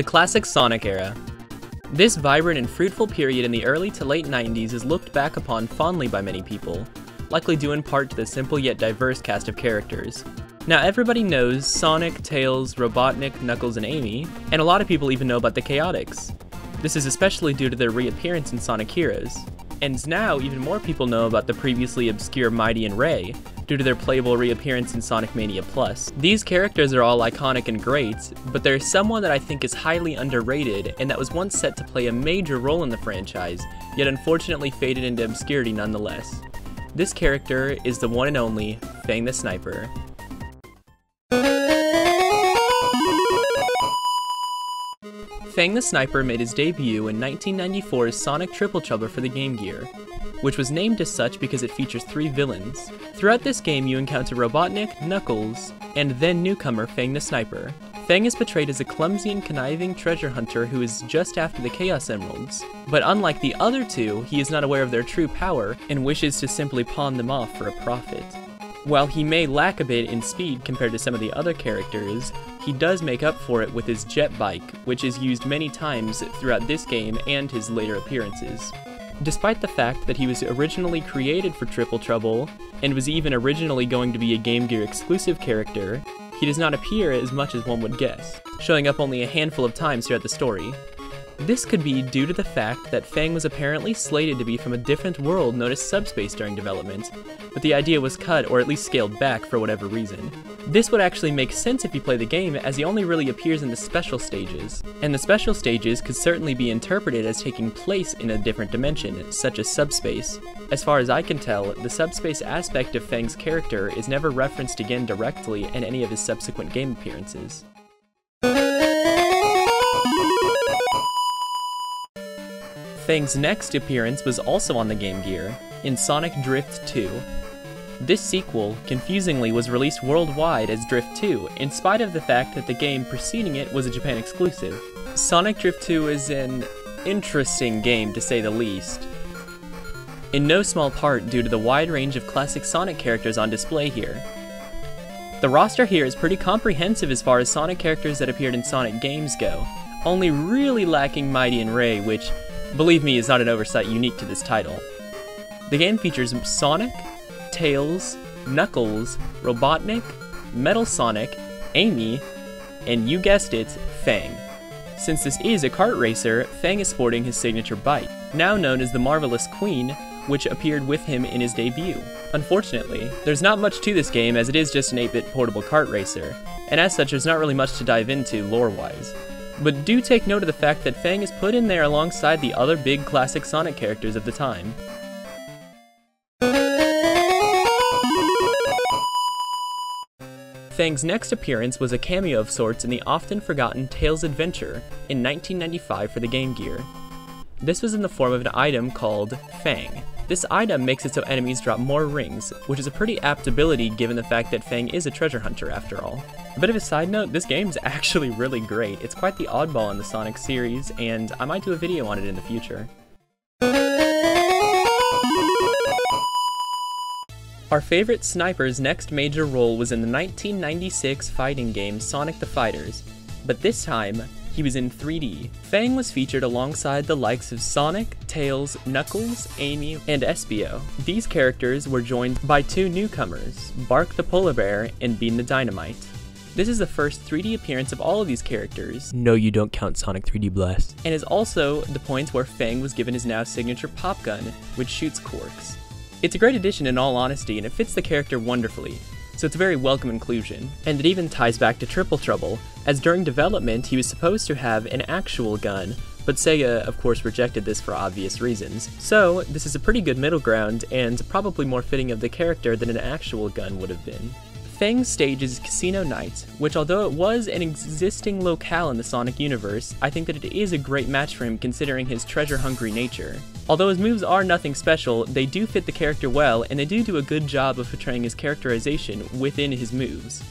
The classic Sonic era. This vibrant and fruitful period in the early to late 90s is looked back upon fondly by many people, likely due in part to the simple yet diverse cast of characters. Now everybody knows Sonic, Tails, Robotnik, Knuckles, and Amy, and a lot of people even know about the Chaotix. This is especially due to their reappearance in Sonic Heroes. And now even more people know about the previously obscure Mighty and Ray, due to their playable reappearance in Sonic Mania Plus. These characters are all iconic and great, but there's someone that I think is highly underrated and that was once set to play a major role in the franchise, yet unfortunately faded into obscurity nonetheless. This character is the one and only Fang the Sniper. Fang the Sniper made his debut in 1994's Sonic Triple Trouble for the Game Gear, which was named as such because it features 3 villains. Throughout this game you encounter Robotnik, Knuckles, and then newcomer Fang the Sniper. Fang is portrayed as a clumsy and conniving treasure hunter who is just after the Chaos Emeralds, but unlike the other two, he is not aware of their true power and wishes to simply pawn them off for a profit. While he may lack a bit in speed compared to some of the other characters, he does make up for it with his jet bike, which is used many times throughout this game and his later appearances. Despite the fact that he was originally created for Triple Trouble, and was even originally going to be a Game Gear exclusive character, he does not appear as much as one would guess, showing up only a handful of times throughout the story. This could be due to the fact that Fang was apparently slated to be from a different world known as Subspace during development, but the idea was cut or at least scaled back for whatever reason. This would actually make sense if you play the game, as he only really appears in the special stages, and the special stages could certainly be interpreted as taking place in a different dimension, such as Subspace. As far as I can tell, the Subspace aspect of Fang's character is never referenced again directly in any of his subsequent game appearances. Fang's next appearance was also on the Game Gear, in Sonic Drift 2. This sequel, confusingly, was released worldwide as Drift 2, in spite of the fact that the game preceding it was a Japan exclusive. Sonic Drift 2 is an interesting game, to say the least, in no small part due to the wide range of classic Sonic characters on display here. The roster here is pretty comprehensive as far as Sonic characters that appeared in Sonic games go, only really lacking Mighty and Ray, which, believe me, is not an oversight unique to this title. The game features Sonic, Tails, Knuckles, Robotnik, Metal Sonic, Amy, and you guessed it, Fang. Since this is a kart racer, Fang is sporting his signature bike, now known as the Marvelous Queen, which appeared with him in his debut. Unfortunately, there's not much to this game as it is just an 8-bit portable kart racer, and as such there's not really much to dive into lore-wise. But do take note of the fact that Fang is put in there alongside the other big classic Sonic characters of the time. Fang's next appearance was a cameo of sorts in the often forgotten Tails Adventure in 1995 for the Game Gear. This was in the form of an item called Fang. This item makes it so enemies drop more rings, which is a pretty apt ability given the fact that Fang is a treasure hunter after all. A bit of a side note, this game's actually really great. It's quite the oddball in the Sonic series, and I might do a video on it in the future. Our favorite sniper's next major role was in the 1996 fighting game Sonic the Fighters, but this time, he was in 3D. Fang was featured alongside the likes of Sonic, Tails, Knuckles, Amy, and Espio. These characters were joined by 2 newcomers, Bark the Polar Bear and Bean the Dynamite. This is the first 3D appearance of all of these characters. No, you don't count Sonic 3D Blast. And is also the point where Fang was given his now signature pop gun, which shoots quarks. It's a great addition in all honesty, and it fits the character wonderfully, so it's a very welcome inclusion. And it even ties back to Triple Trouble, as during development he was supposed to have an actual gun, but Sega of course rejected this for obvious reasons. So this is a pretty good middle ground, and probably more fitting of the character than an actual gun would have been. Fang's stage is Casino Night, which although it was an existing locale in the Sonic universe, I think that it is a great match for him considering his treasure-hungry nature. Although his moves are nothing special, they do fit the character well, and they do a good job of portraying his characterization within his moves.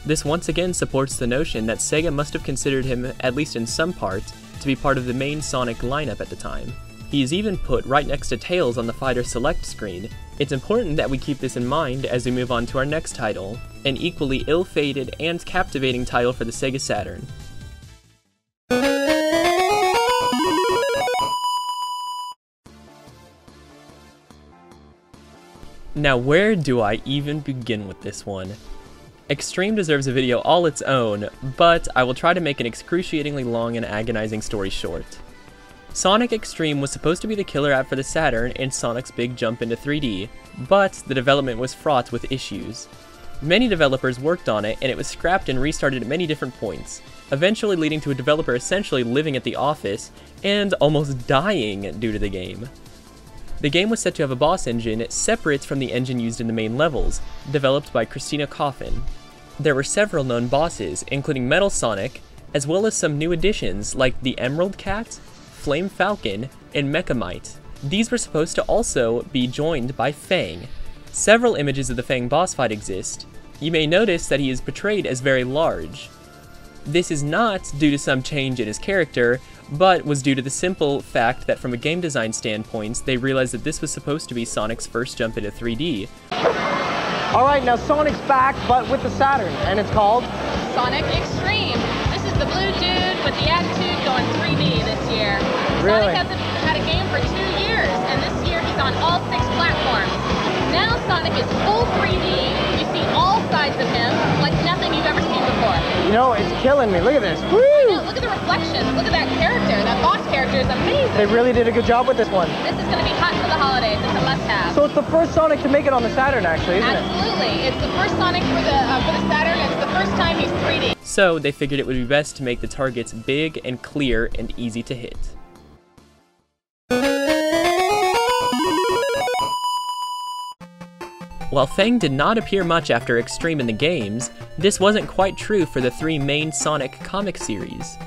This once again supports the notion that Sega must have considered him, at least in some part, to be part of the main Sonic lineup at the time. He is even put right next to Tails on the Fighter Select screen. It's important that we keep this in mind as we move on to our next title, an equally ill-fated and captivating title for the Sega Saturn. Now where do I even begin with this one? Extreme deserves a video all its own, but I will try to make an excruciatingly long and agonizing story short. Sonic X-treme was supposed to be the killer app for the Saturn and Sonic's big jump into 3D, but the development was fraught with issues. Many developers worked on it, and it was scrapped and restarted at many different points, eventually leading to a developer essentially living at the office and almost dying due to the game. The game was set to have a boss engine separate from the engine used in the main levels, developed by Christina Coffin. There were several known bosses, including Metal Sonic, as well as some new additions like the Emerald Cat, Flame Falcon, and Mechamite. These were supposed to also be joined by Fang. Several images of the Fang boss fight exist. You may notice that he is portrayed as very large. This is not due to some change in his character, but was due to the simple fact that from a game design standpoint, they realized that this was supposed to be Sonic's first jump into 3D. Alright, now Sonic's back, but with the Saturn, and it's called Sonic X-treme. This is the blue dude with the attitude going 3D this year. Really? Sonic hasn't had a game for 2 years, and this year he's on all 6 platforms. Now Sonic is full 3D. You see all sides of him like nothing you've ever seen before. You know, it's killing me. Look at this. Woo! No, look at the reflections. Look at that character. That boss character is amazing. They really did a good job with this one. This is going to be hot for the holidays. It's a must-have. So it's the first Sonic to make it on the Saturn, actually, isn't it? Absolutely. It's the first Sonic for the Saturn. It's the first time he's 3D. So they figured it would be best to make the targets big and clear and easy to hit. While Fang did not appear much after X-treme in the games, this wasn't quite true for the 3 main Sonic comic series.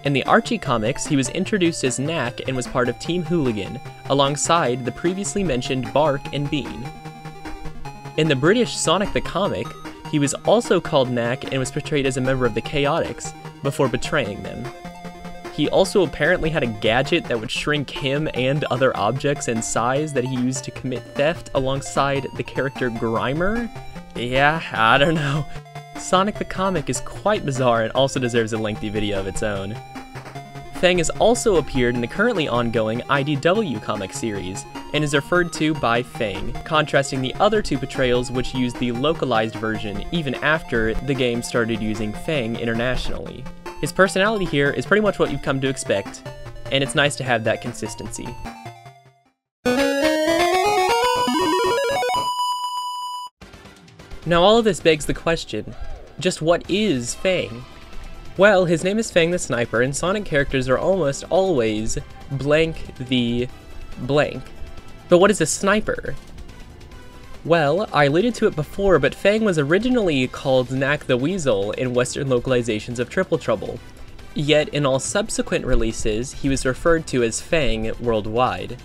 In the Archie comics, he was introduced as Knack and was part of Team Hooligan, alongside the previously mentioned Bark and Bean. In the British Sonic the Comic, he was also called Knack and was portrayed as a member of the Chaotix, before betraying them. He also apparently had a gadget that would shrink him and other objects in size that he used to commit theft alongside the character Grimer? Yeah, I don't know. Sonic the Comic is quite bizarre and also deserves a lengthy video of its own. Fang has also appeared in the currently ongoing IDW comic series, and is referred to by Fang, contrasting the other 2 portrayals which used the localized version even after the game started using Fang internationally. His personality here is pretty much what you've come to expect, and it's nice to have that consistency. Now all of this begs the question, just what is Fang? Well, his name is Fang the Sniper, and Sonic characters are almost always blank the blank. But what is a sniper? Well, I alluded to it before, but Fang was originally called Knack the Weasel in Western localizations of Triple Trouble. Yet in all subsequent releases, he was referred to as Fang worldwide.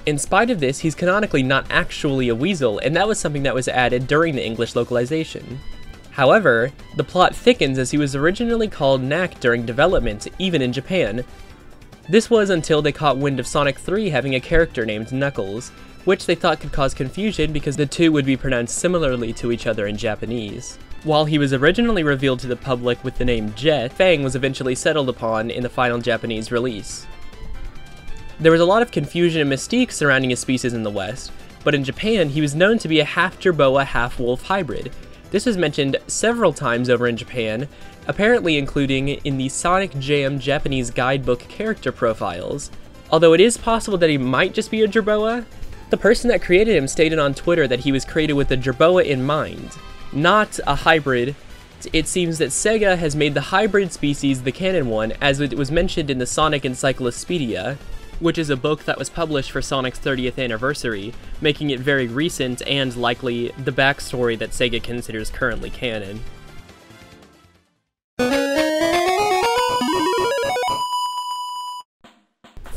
In spite of this, he's canonically not actually a weasel, and that was something that was added during the English localization. However, the plot thickens as he was originally called Knack during development, even in Japan. This was until they caught wind of Sonic 3 having a character named Knuckles, which they thought could cause confusion because the 2 would be pronounced similarly to each other in Japanese. While he was originally revealed to the public with the name Jet, Fang was eventually settled upon in the final Japanese release. There was a lot of confusion and mystique surrounding his species in the West, but in Japan he was known to be a half-Jerboa, half-wolf hybrid. This was mentioned several times over in Japan, apparently including in the Sonic Jam Japanese guidebook character profiles. Although it is possible that he might just be a Jerboa, the person that created him stated on Twitter that he was created with the Jerboa in mind, not a hybrid. It seems that Sega has made the hybrid species the canon one, as it was mentioned in the Sonic Encyclopedia, which is a book that was published for Sonic's 30th anniversary, making it very recent and likely the backstory that Sega considers currently canon.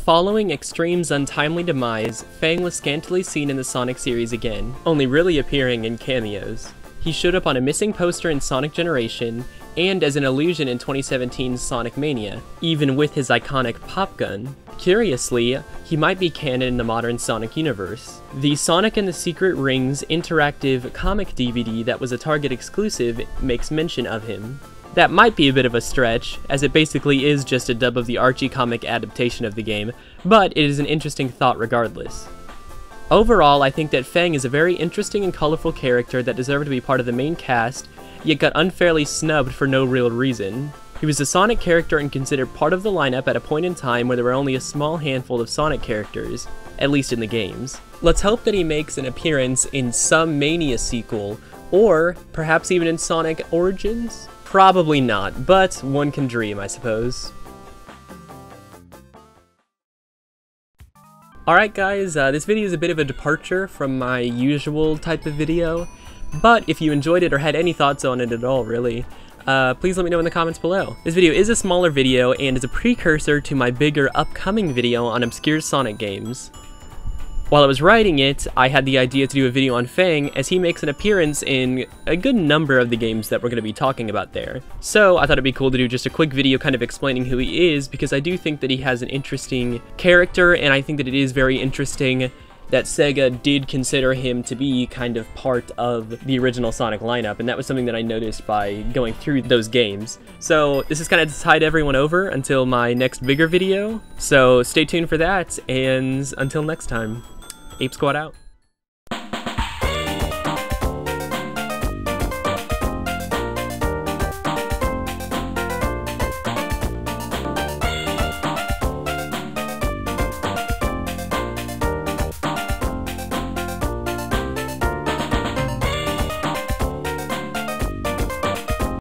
Following X-treme's untimely demise, Fang was scantily seen in the Sonic series again, only really appearing in cameos. He showed up on a missing poster in Sonic Generation, and as an illusion in 2017's Sonic Mania, even with his iconic pop gun. Curiously, he might be canon in the modern Sonic universe. The Sonic and the Secret Rings interactive comic DVD that was a Target exclusive makes mention of him. That might be a bit of a stretch, as it basically is just a dub of the Archie comic adaptation of the game, but it is an interesting thought regardless. Overall, I think that Fang is a very interesting and colorful character that deserved to be part of the main cast, yet got unfairly snubbed for no real reason. He was a Sonic character and considered part of the lineup at a point in time where there were only a small handful of Sonic characters, at least in the games. Let's hope that he makes an appearance in some Mania sequel, or perhaps even in Sonic Origins? Probably not, but one can dream, I suppose. Alright guys, this video is a bit of a departure from my usual type of video, but if you enjoyed it or had any thoughts on it at all, really, please let me know in the comments below. This video is a smaller video and is a precursor to my bigger upcoming video on obscure Sonic games. While I was writing it, I had the idea to do a video on Fang, as he makes an appearance in a good number of the games that we're going to be talking about there. So I thought it'd be cool to do just a quick video kind of explaining who he is, because I do think that he has an interesting character, and I think that it is very interesting that Sega did consider him to be kind of part of the original Sonic lineup, and that was something that I noticed by going through those games. So this is kind of to tide everyone over until my next bigger video, so stay tuned for that, and until next time, Ape Squad out.